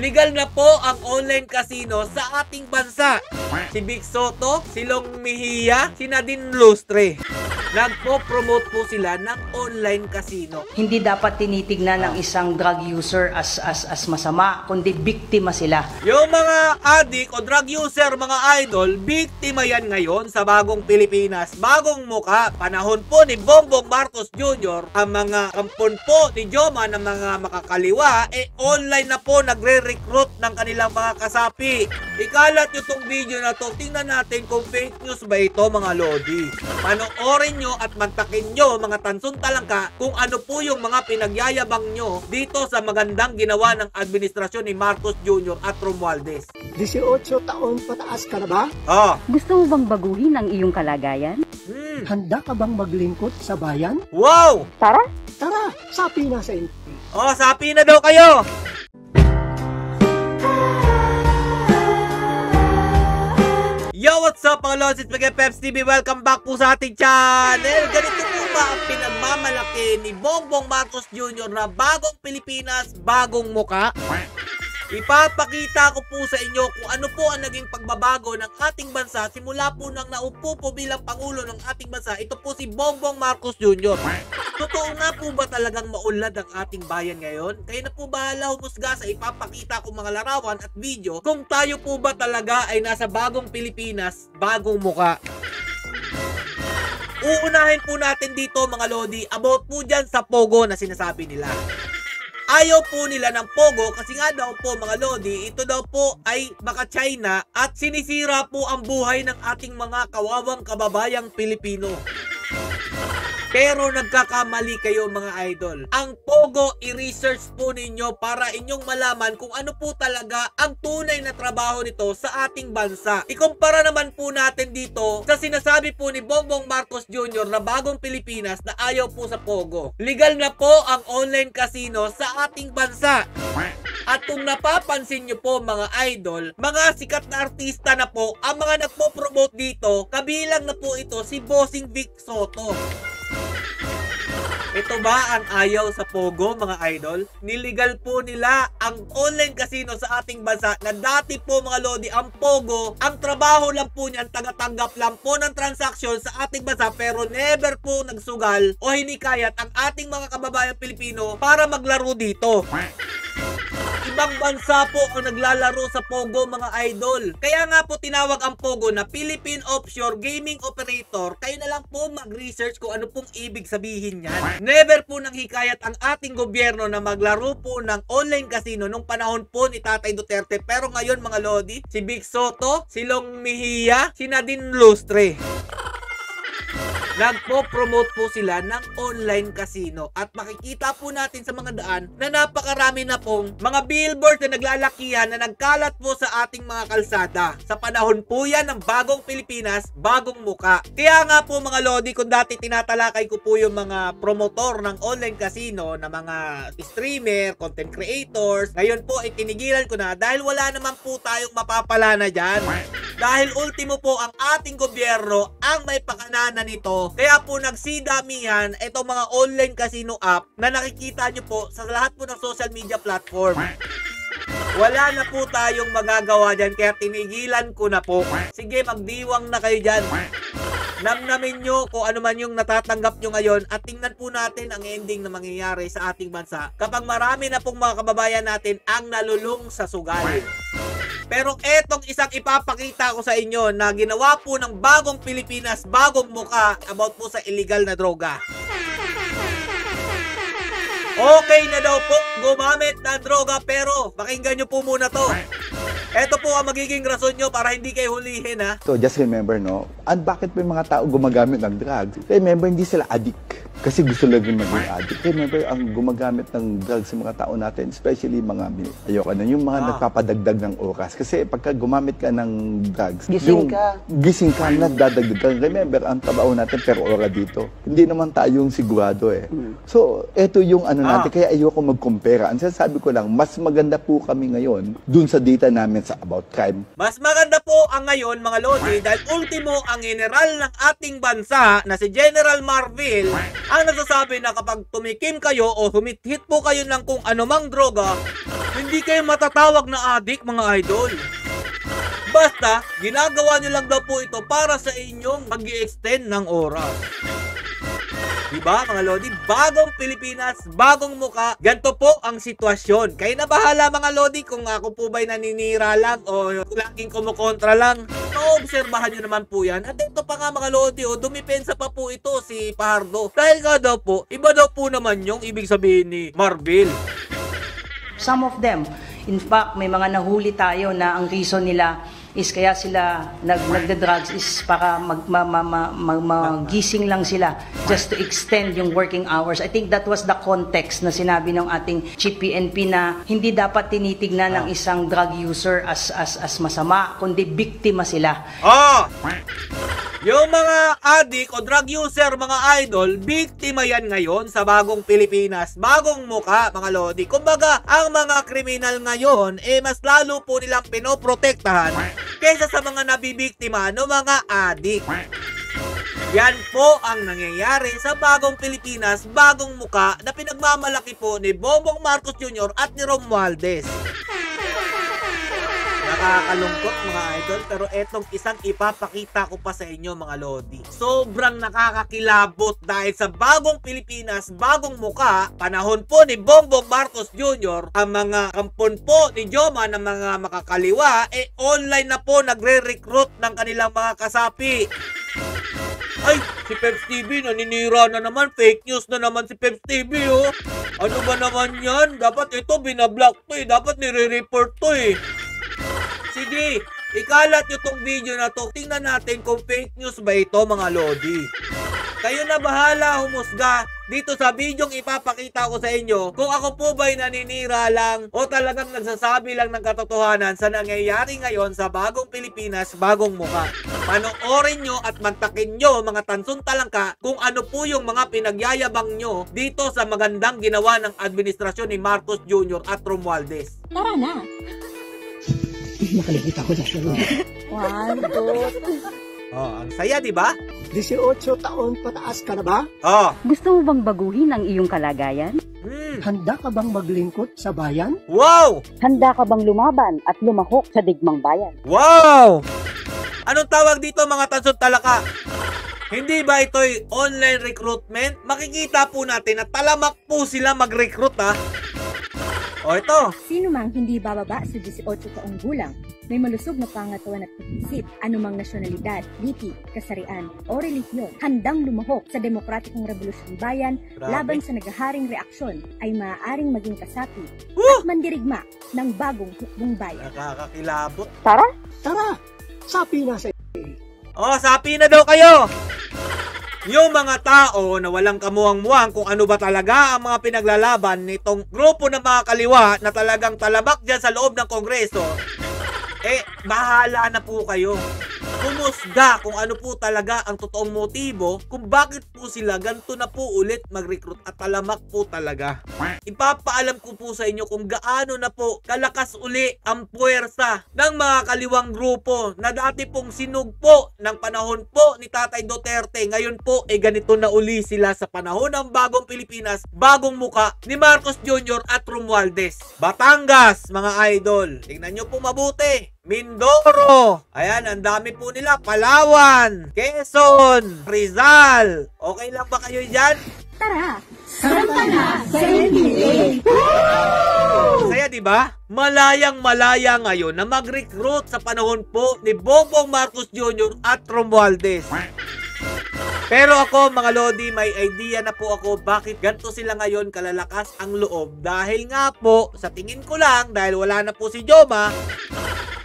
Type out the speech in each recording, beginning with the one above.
Legal na po ang online casino sa ating bansa. Si Vic Soto, si Long Mejia, si Nadine Lustre. Nagpo-promote po sila ng online casino. Hindi dapat tinitignan ng isang drug user as masama, kundi biktima sila. Yung mga addict o drug user, mga idol, biktima yan ngayon sa bagong Pilipinas. Bagong muka. Panahon po ni Bongbong Marcos Jr., ang mga kampon po ni Joma ng mga makakaliwa, online na po nagre-recruit ng kanilang mga kasapi. Ikalat nyo tong video na to. Tingnan natin kung fake news ba ito, mga lodi. Panoorin nyo at mantakin nyo, mga tansun talangka, kung ano po yung mga pinagyayabang nyo dito sa magandang ginawa ng administrasyon ni Marcos Jr. at Romualdez. 18 taong pataas ka na ba? Gusto mo bang baguhin ang iyong kalagayan? Handa ka bang maglingkod sa bayan? Wow! Tara! Tara, sapi na sa inyo. Sapi na daw kayo! Yo, what's up mga lods? It's Miguel Peps TV. Welcome back po sa ating channel. Ganito po ba ang pinagmamalaki ni Bongbong Marcos Jr. na bagong Pilipinas, bagong muka? Ipapakita ko po sa inyo kung ano po ang naging pagbabago ng ating bansa simula po nang naupo po bilang Pangulo ng ating bansa. Ito po si Bongbong Marcos Jr. Totoo nga po ba talagang maunlad ang ating bayan ngayon? Kayo na po bahala humusga sa ipapakita kong mga larawan at video kung tayo po ba talaga ay nasa bagong Pilipinas, bagong muka. Uunahin po natin dito mga lodi about po dyan sa Pogo na sinasabi nila. Ayaw po nila ng Pogo kasi nga daw po mga lodi, ito daw po ay baka China at sinisira po ang buhay ng ating mga kawawang kababayang Pilipino. Pero nagkakamali kayo mga idol. Ang Pogo, i-research po ninyo para inyong malaman kung ano po talaga ang tunay na trabaho nito sa ating bansa. Ikumpara naman po natin dito sa sinasabi po ni Bongbong Marcos Jr. na bagong Pilipinas na ayaw po sa Pogo. Legal na po ang online casino sa ating bansa. At kung napapansin nyo po mga idol, mga sikat na artista na po ang mga nagpo-promote dito, kabilang na po ito si Bossing Vic Soto. Ito ba ang ayaw sa Pogo mga idol? Niligal po nila ang online casino sa ating bansa na dati po mga lodi ang Pogo, ang trabaho lang po niyan, tagatanggap lang po ng transaksyon sa ating bansa pero never po nagsugal o hinikayat ang ating mga kababayang Pilipino para maglaro dito. Ibang bansa po ang naglalaro sa Pogo mga idol. Kaya nga po tinawag ang Pogo na Philippine Offshore Gaming Operator. Kayo na lang po mag-research kung ano pong ibig sabihin yan. Never po nang hikayat ang ating gobyerno na maglaro po ng online casino nung panahon po ni Tatay Duterte. Pero ngayon mga lodi, si Vic Soto, si Long Mejia, si Nadine Lustre. Nagpo-promote po sila ng online casino at makikita po natin sa mga daan na napakarami na pong mga billboard na naglalakihan na nagkalat po sa ating mga kalsada. Sa panahon po yan ng bagong Pilipinas, bagong muka. Kaya nga po mga lodi, kung dati tinatalakay ko po yung mga promotor ng online casino na mga streamer, content creators, ngayon po ay tinigilan ko na dahil wala naman po tayong mapapala na dyan. Dahil ultimo po ang ating gobyerno ang may pakananan nito. Kaya po nagsidamihan itong mga online casino app na nakikita nyo po sa lahat po ng social media platform. Wala na po tayong magagawa dyan kaya tinigilan ko na po. Sige, magdiwang na kayo dyan. Namnamin nyo kung ano man yung natatanggap nyo ngayon at tingnan po natin ang ending na mangyayari sa ating bansa kapag marami na pong mga kababayan natin ang nalulung sa sugal. Pero etong isang ipapakita ko sa inyo na ginawa po ng bagong Pilipinas, bagong muka about po sa illegal na droga. Okay na daw po gumamit ng droga pero pakinggan nyo po muna to. Ito po ang magiging rason nyo para hindi kayo hulihin ha. So just remember no, at bakit may mga tao gumagamit ng drugs? Remember, hindi sila addict. Kasi gusto lang din maging addict. Remember, ang gumagamit ng drugs sa mga tao natin, especially mga, ayoko na, yung mga nagpapadagdag ng oras. Kasi pagka gumamit ka ng drugs, gising ka, nadadagdagan. Remember, ang trabaho natin per ora dito. Hindi naman tayong sigurado eh. So, eto yung ano natin, kaya ayoko mag-compare. Ang sinasabi ko lang, mas maganda po kami ngayon dun sa data namin sa about crime. Mas maganda po ang ngayon mga lodi dahil ultimo ang ang general ng ating bansa na si General Marvel ang nagsasabi na kapag tumikim kayo o humithit po kayo ng kung anumang droga, hindi kayo matatawag na adik, mga idol. Basta, ginagawa nyo lang daw po ito para sa inyong mag-i-extend ng oras. Diba mga Lodi? Bagong Pilipinas, bagong muka. Ganto po ang sitwasyon. Kayo na bahala mga Lodi kung ako po ba'y naninira lang o laging kumukontra lang. Naobserbahan nyo naman po yan. At ito pa nga mga Lodi, dumipensa pa po ito si Pardo. Dahil nga daw po, iba daw po naman yung ibig sabihin ni Marvel. Some of them, in fact, may mga nahuli tayo na ang reason nila is kaya sila nagda-drugs is para magising lang sila just to extend yung working hours. I think that was the context na sinabi ng ating Chief PNP na hindi dapat tinitignan ng isang drug user as masama, kundi biktima sila. Yung mga addict o drug user, mga idol, biktima yan ngayon sa bagong Pilipinas, bagong muka, mga Lodi. Kumbaga, ang mga kriminal ngayon, mas lalo po nilang pinoprotektahan kaysa sa mga nabibiktima no mga addict. Yan po ang nangyayari sa bagong Pilipinas, bagong muka na pinagmamalaki po ni Bongbong Marcos Jr. at ni Romualdez. Nakakalungkot mga idol, pero etong isang ipapakita ko pa sa inyo mga Lodi. Sobrang nakakakilabot dahil sa bagong Pilipinas, bagong muka, panahon po ni Bongbong Marcos Jr., ang mga kampon po ni Joma ng mga makakaliwa, online na po nagre-recruit ng kanilang mga kasapi. Ay, si Peps TV naninira na naman, fake news na naman si Peps TV, oh. Ano ba naman yan? Dapat ito binablock to, dapat nire-report to, Sige, ikalat nyo tong video na to. Tingnan natin kung fake news ba ito mga Lodi. Kayo na bahala humusga dito sa videong ipapakita ko sa inyo kung ako po ba'y naninira lang o talagang nagsasabi lang ng katotohanan sa nangyayari ngayon sa bagong Pilipinas, bagong muka. Panoorin nyo at magtakin nyo mga tansun talangka kung ano po yung mga pinagyayabang nyo dito sa magandang ginawa ng administrasyon ni Marcos Jr. at Romualdez. Tara na! Nakalimutan ko na siya. 1, 2, ang saya, di ba? 18 taon pataas ka na ba? Gusto mo bang baguhin ang iyong kalagayan? Handa ka bang maglingkod sa bayan? Wow! Handa ka bang lumaban at lumahok sa digmang bayan? Wow! Anong tawag dito mga tansot talaka? Hindi ba ito'y online recruitment? Makikita po natin na talamak po sila mag-recruit O ito. Sino mang hindi bababa sa 18 taong gulang, may malusog na pangatawan at pag-isip, anumang nasyonalidad, liti, kasarian o relihiyon, handang lumahok sa demokratikong revolusyon bayan laban sa nagaharing reaksyon ay maaaring maging kasapi at mandirigma ng bagong hukbong bayan. Nakakakilabot. Tara! Tara! Sapi na sa Sapi na daw kayo! Yung mga tao na walang kamuang-muang kung ano ba talaga ang mga pinaglalaban nitong grupo ng mga kaliwa na talagang talabak dyan sa loob ng Kongreso, bahala na po kayo. Humusga kung ano po talaga ang totoong motibo kung bakit po sila ganito na po ulit mag-recruit at talamak po talaga. Ipapaalam ko po sa inyo kung gaano na po kalakas uli ang puwersa ng mga kaliwang grupo na dati pong sinugpo ng panahon po ni Tatay Duterte. Ngayon po ganito na uli sila sa panahon ng bagong Pilipinas, bagong muka ni Marcos Jr. at Romualdez. Batangas mga idol, tingnan nyo po mabuti. Mindoro, ayan, ang dami po nila. Palawan, Quezon, Rizal. Okay lang ba kayo dyan? Tara! Santa na sa NBA! Saya diba? Malayang-malaya ngayon na mag-recruit sa panahon po ni Bongbong Marcos Jr. at Romualdez. Pero ako mga Lodi, may idea na po ako bakit ganito sila ngayon kalalakas ang loob. Dahil nga po, sa tingin ko lang, dahil wala na po si Joma,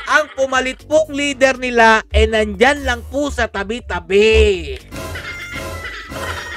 ang pumalit pong leader nila nandyan lang po sa tabi-tabi.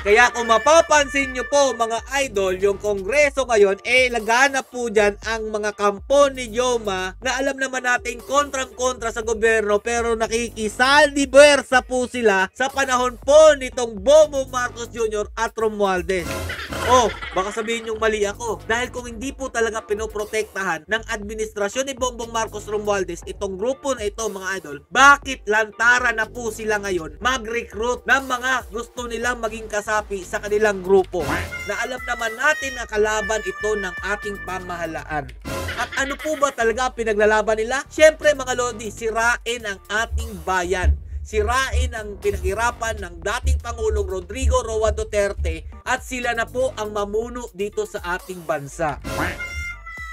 Kaya kung mapapansin nyo po mga idol, yung Kongreso ngayon, laganap po dyan ang mga kampo ni Joma na alam naman natin kontrang-kontra sa gobyerno pero nakikisalibersa po sila sa panahon po nitong Bongbong Marcos Jr. at Romualdez. Oh, baka sabihin yung mali ako. Dahil kung hindi po talaga pinoprotektahan ng administrasyon ni Bongbong Marcos Romualdez itong grupo na ito mga idol, bakit lantara na po sila ngayon mag-recruit ng mga gusto nilang maging kasapi sa kanilang grupo? Na alam naman natin na kalaban ito ng ating pamahalaan. At ano po ba talaga pinaglalaban nila? Siyempre mga lodi, sirain ang ating bayan. Sirain ang pinaghirapan ng dating Pangulong Rodrigo Roa Duterte at sila na po ang mamuno dito sa ating bansa.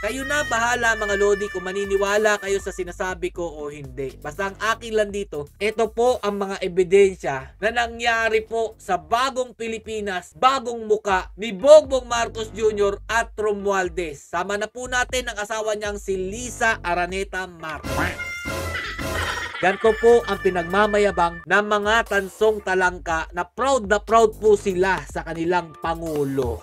Kayo na bahala mga lodi kung maniniwala kayo sa sinasabi ko o hindi. Basta ang akin lang dito, ito po ang mga ebidensya na nangyari po sa bagong Pilipinas, bagong muka ni Bongbong Marcos Jr. at Romualdez. Sama na po natin ang asawa niyang si Liza Araneta Marcos. Ganito po ang pinagmamayabang ng mga tansong talangka na proud po sila sa kanilang Pangulo.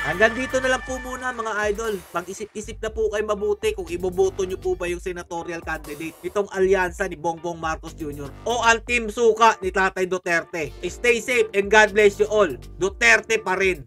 Hanggang dito na lang po muna mga idol. Mag-isip-isip na po kayo mabuti kung iboboto nyo po ba yung senatorial candidate nitong alyansa ni Bongbong Marcos Jr. o ang Team Suka ni Tatay Duterte. Stay safe and God bless you all. Duterte pa rin.